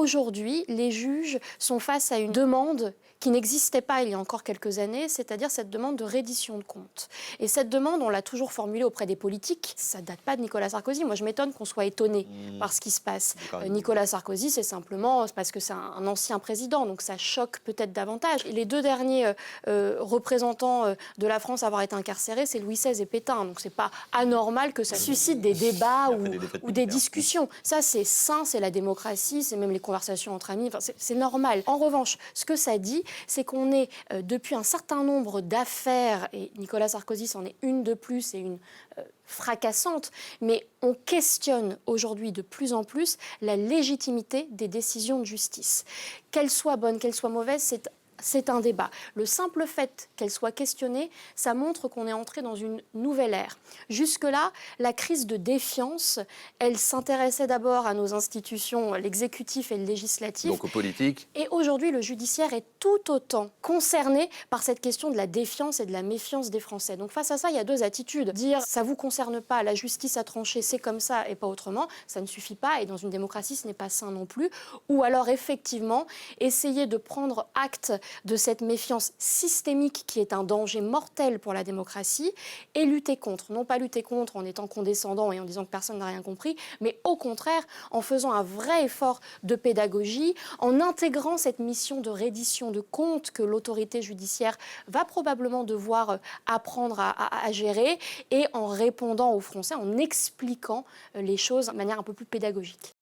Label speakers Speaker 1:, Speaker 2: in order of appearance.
Speaker 1: Aujourd'hui, les juges sont face à une demande qui n'existait pas il y a encore quelques années, c'est-à-dire cette demande de reddition de comptes. Et cette demande, on l'a toujours formulée auprès des politiques. Ça ne date pas de Nicolas Sarkozy. Moi, je m'étonne qu'on soit étonné par ce qui se passe. Nicolas Sarkozy, c'est simplement parce que c'est un ancien président, donc ça choque peut-être davantage. Et les deux derniers représentants de la France à avoir été incarcérés, c'est Louis XVI et Pétain. Donc c'est pas anormal que ça suscite des débats ou des discussions. Ça, c'est sain, c'est la démocratie, c'est même les conversations entre amis. Enfin, c'est normal. En revanche, ce que ça dit, c'est qu'on est, depuis un certain nombre d'affaires, et Nicolas Sarkozy c'en est une de plus et une fracassante, mais on questionne aujourd'hui de plus en plus la légitimité des décisions de justice. Qu'elles soient bonnes, qu'elles soient mauvaises, c'est un débat. Le simple fait qu'elle soit questionnée, ça montre qu'on est entré dans une nouvelle ère. Jusque-là, la crise de défiance, elle s'intéressait d'abord à nos institutions, l'exécutif et le législatif.
Speaker 2: Donc aux politiques.
Speaker 1: Et aujourd'hui, le judiciaire est tout autant concerné par cette question de la défiance et de la méfiance des Français. Donc face à ça, il y a deux attitudes. Dire « ça ne vous concerne pas, la justice a tranché, c'est comme ça et pas autrement », ça ne suffit pas. Et dans une démocratie, ce n'est pas sain non plus. Ou alors, effectivement, essayer de prendre acte de cette méfiance systémique qui est un danger mortel pour la démocratie et lutter contre. Non pas lutter contre en étant condescendant et en disant que personne n'a rien compris, mais au contraire en faisant un vrai effort de pédagogie, en intégrant cette mission de reddition de comptes que l'autorité judiciaire va probablement devoir apprendre à gérer et en répondant aux Français, en expliquant les choses de manière un peu plus pédagogique.